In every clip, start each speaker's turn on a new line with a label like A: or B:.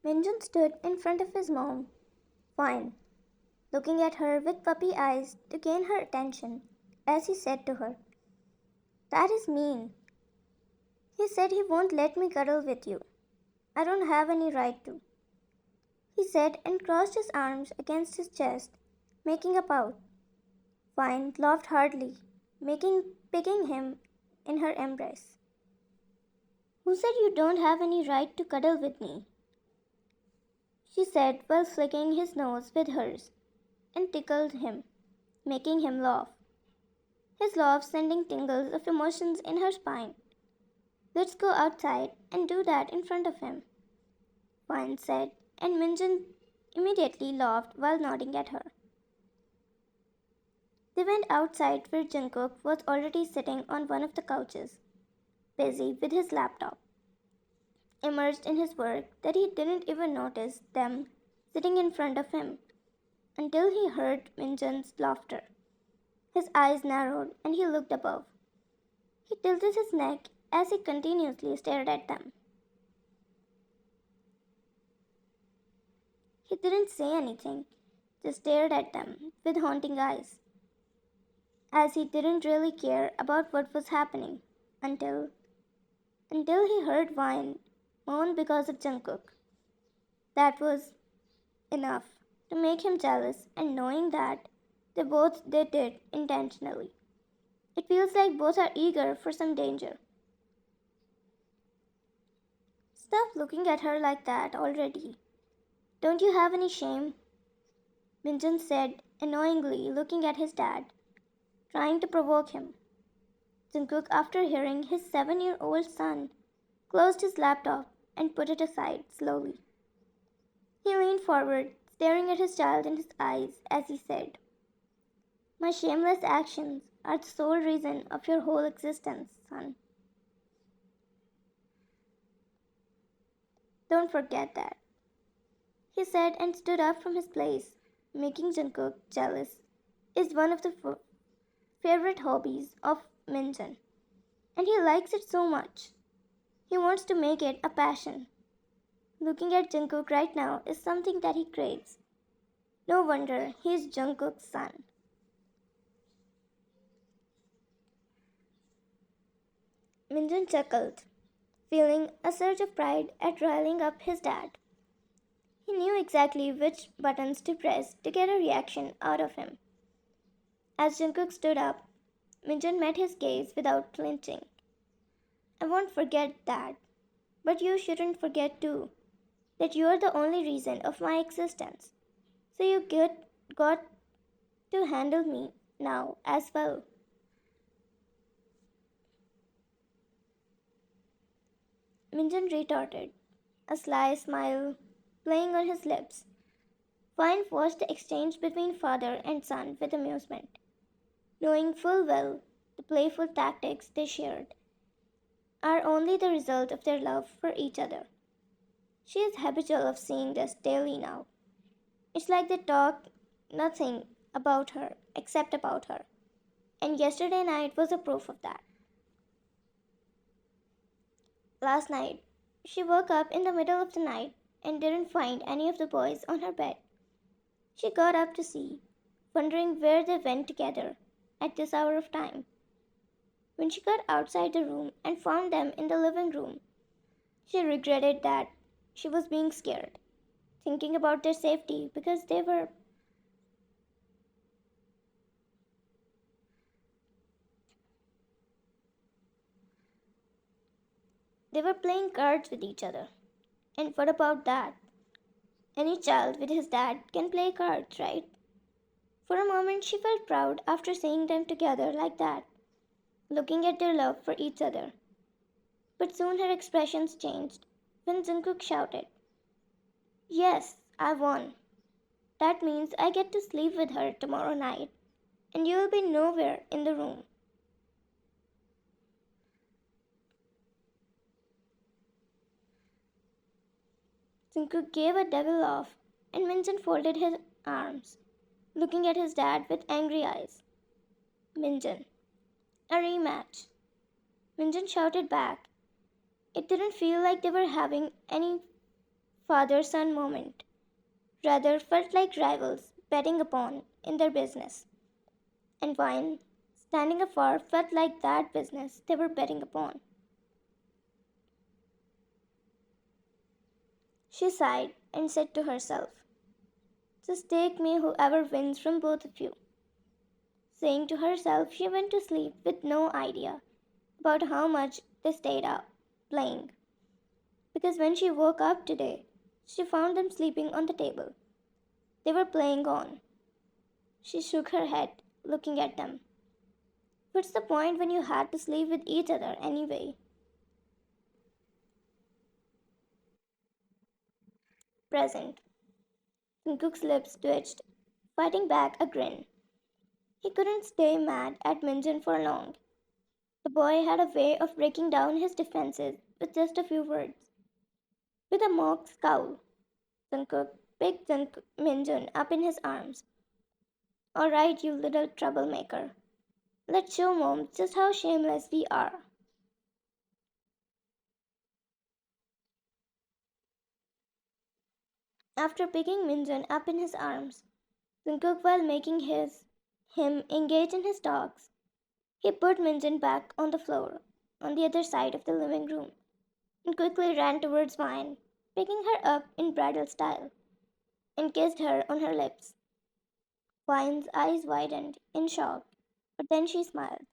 A: Minjun stood in front of his mom, fine, looking at her with puppy eyes to gain her attention, as he said to her, "That is mean. He said he won't let me cuddle with you. I don't have any right to," he said and crossed his arms against his chest, making a pout. Vine laughed heartily, picking him in her embrace. "Who said you don't have any right to cuddle with me?" she said while flicking his nose with hers, and tickled him, making him laugh. His laugh sending tingles of emotions in her spine. "Let's go outside and do that in front of him," Vine said, and Minjun immediately laughed while nodding at her. They went outside where Jungkook was already sitting on one of the couches, busy with his laptop, immersed in his work that he didn't even notice them sitting in front of him until he heard Minjun's laughter. His eyes narrowed and he looked above. He tilted his neck as he continuously stared at them. He didn't say anything, just stared at them with haunting eyes, as he didn't really care about what was happening until he heard Vine moan because of Jungkook. That was enough to make him jealous, and knowing that they did it intentionally. It feels like both are eager for some danger. "Stop looking at her like that already. Don't you have any shame?" Minjun said, annoyingly looking at his dad, trying to provoke him. Jungkook, after hearing his 7-year-old son, closed his laptop and put it aside slowly. He leaned forward, staring at his child in his eyes as he said, "My shameless actions are the sole reason of your whole existence, son. Don't forget that," he said and stood up from his place. Making Jungkook jealous is one of the favorite hobbies of Minjun, and he likes it so much. He wants to make it a passion. Looking at Jungkook right now is something that he craves. No wonder he is Jungkook's son. Minjun chuckled, feeling a surge of pride at riling up his dad. He knew exactly which buttons to press to get a reaction out of him. As Jungkook stood up, Minjun met his gaze without flinching. "I won't forget that, but you shouldn't forget too that you are the only reason of my existence. So got to handle me now as well." Minjun retorted, a sly smile playing on his lips. Fine watched the exchange between father and son with amusement, knowing full well the playful tactics they shared are only the result of their love for each other. She is habitual of seeing this daily now. It's like they talk nothing about her except about her, and yesterday night was a proof of that. Last night, she woke up in the middle of the night and didn't find any of the boys on her bed. She got up to see, wondering where they went together at this hour of time. When she got outside the room and found them in the living room, she regretted that she was being scared, thinking about their safety because they were playing cards with each other. And what about that? Any child with his dad can play cards, right? For a moment she felt proud after seeing them together like that, looking at their love for each other. But soon her expressions changed when Jungkook shouted, "Yes, I won. That means I get to sleep with her tomorrow night, and you will be nowhere in the room." Jungkook gave a devil laugh, and Minjun folded his arms, looking at his dad with angry eyes. "Minjun, a rematch," Minjun shouted back. It didn't feel like they were having any father son moment. Rather felt like rivals betting upon in their business. And Vine, standing afar, felt like that business they were betting upon. She sighed and said to herself, just take me whoever wins from both of you. Saying to herself, she went to sleep with no idea about how much they stayed up playing. Because when she woke up today, she found them sleeping on the table. They were playing on. She shook her head, looking at them. What's the point when you had to sleep with each other anyway? Present. Jungkook's lips twitched, fighting back a grin. He couldn't stay mad at Minjin for long. The boy had a way of breaking down his defenses with just a few words. With a mock scowl, Jungkook picked Minjun up in his arms. All right, you little troublemaker. Let's show mom just how shameless we are. After picking Minjun up in his arms, Jungkook while making him engage in his talks, he put Minjun back on the floor on the other side of the living room and quickly ran towards Vine, picking her up in bridal style, and kissed her on her lips. Vine's eyes widened in shock, but then she smiled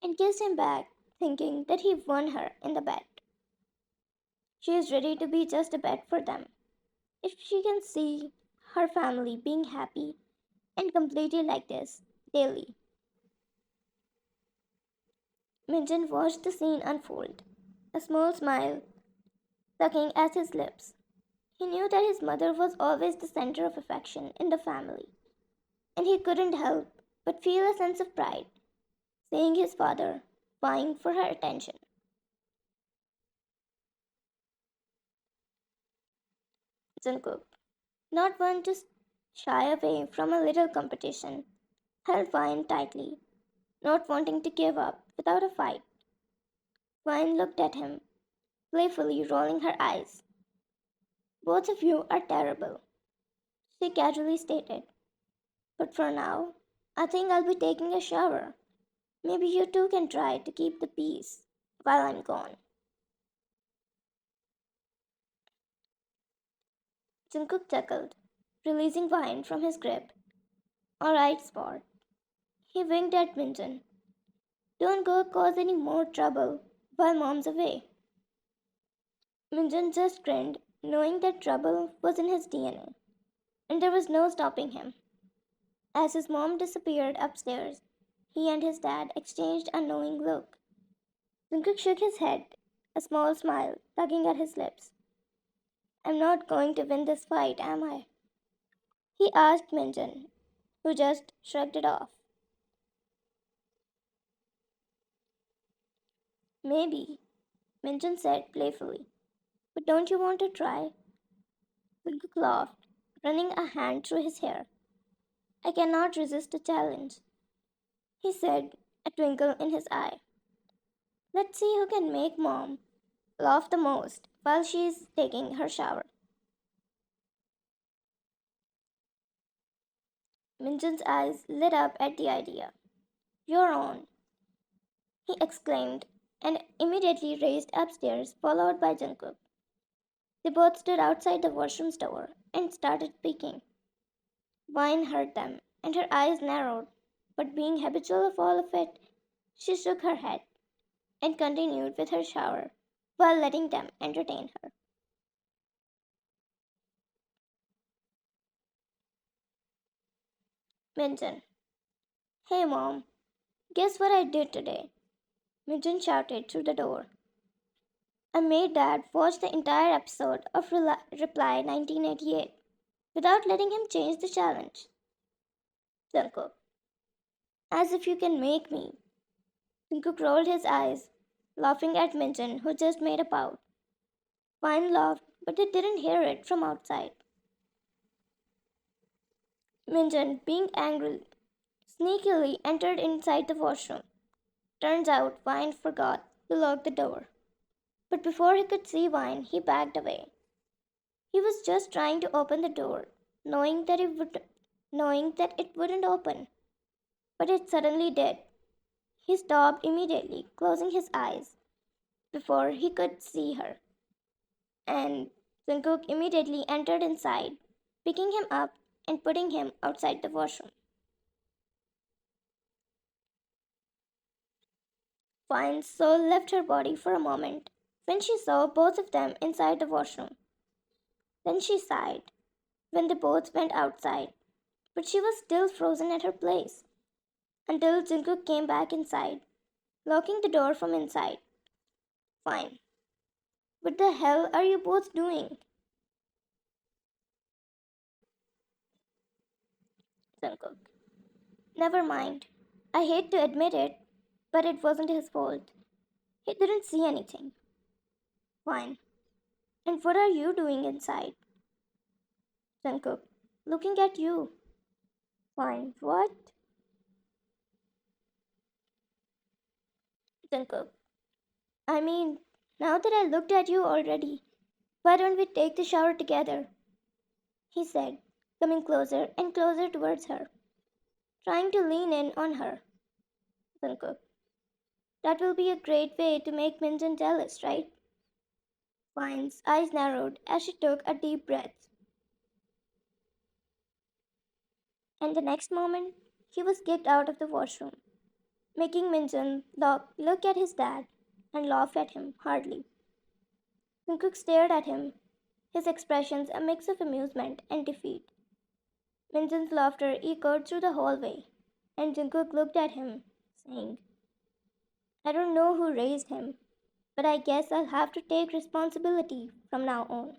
A: and kissed him back, thinking that he won her in the bet. She is ready to be just a bet for them. If she can see her family being happy and completely like this daily. Minjin watched the scene unfold, a small smile sucking at his lips. He knew that his mother was always the center of affection in the family, and he couldn't help but feel a sense of pride seeing his father vying for her attention. Jungkook, not one to shy away from a little competition, held Vine tightly, not wanting to give up without a fight. Vine looked at him, playfully rolling her eyes. Both of you are terrible, she casually stated. But for now, I think I'll be taking a shower. Maybe you two can try to keep the peace while I'm gone. Jungkook chuckled, releasing Vine from his grip. All right, Sport. He winked at Minjun. Don't go cause any more trouble while mom's away. Minjun just grinned, knowing that trouble was in his DNA, and there was no stopping him. As his mom disappeared upstairs, he and his dad exchanged a knowing look. Jungkook shook his head, a small smile tugging at his lips. I'm not going to win this fight, am I? He asked Minjun, who just shrugged it off. Maybe, Minjun said playfully. But don't you want to try? Jungkook laughed, running a hand through his hair. I cannot resist a challenge, he said, a twinkle in his eye. Let's see who can make mom laugh the most while she is taking her shower. Minjun's eyes lit up at the idea. You're on, he exclaimed, and immediately raced upstairs, followed by Jungkook. They both stood outside the washroom's door and started speaking. Vine heard them, and her eyes narrowed, but being habitual of all of it, she shook her head and continued with her shower while letting them entertain her. Minjun. Hey mom, guess what I did today? Minjun shouted through the door. I made dad watch the entire episode of Reply 1988 without letting him change the challenge. Jungkook. As if you can make me. Jungkook rolled his eyes, laughing at Minjun, who just made a pout. Vine laughed, but they didn't hear it from outside. Minjun, being angry, sneakily entered inside the washroom. Turns out Vine forgot to lock the door. But before he could see Vine, he backed away. He was just trying to open the door, knowing that it wouldn't open, but it suddenly did. He stopped immediately, closing his eyes before he could see her, and Jungkook immediately entered inside, picking him up and putting him outside the washroom. Fine's soul left her body for a moment when she saw both of them inside the washroom. Then she sighed when they both went outside, but she was still frozen at her place until Jungkook came back inside, locking the door from inside. Fine. What the hell are you both doing? Jungkook. Never mind. I hate to admit it, but it wasn't his fault. He didn't see anything. Fine. And what are you doing inside? Jungkook. Looking at you. Fine. What? Jungkook. I mean, now that I looked at you already, why don't we take the shower together? He said, coming closer and closer towards her, trying to lean in on her. Jungkook. That will be a great way to make Minjin jealous, right? Fine's eyes narrowed as she took a deep breath, and the next moment, he was kicked out of the washroom, making Minjin look at his dad and laugh at him hardly. Jungkook stared at him, his expressions a mix of amusement and defeat. Minjin's laughter echoed through the hallway, and Jungkook looked at him, saying, I don't know who raised him, but I guess I'll have to take responsibility from now on.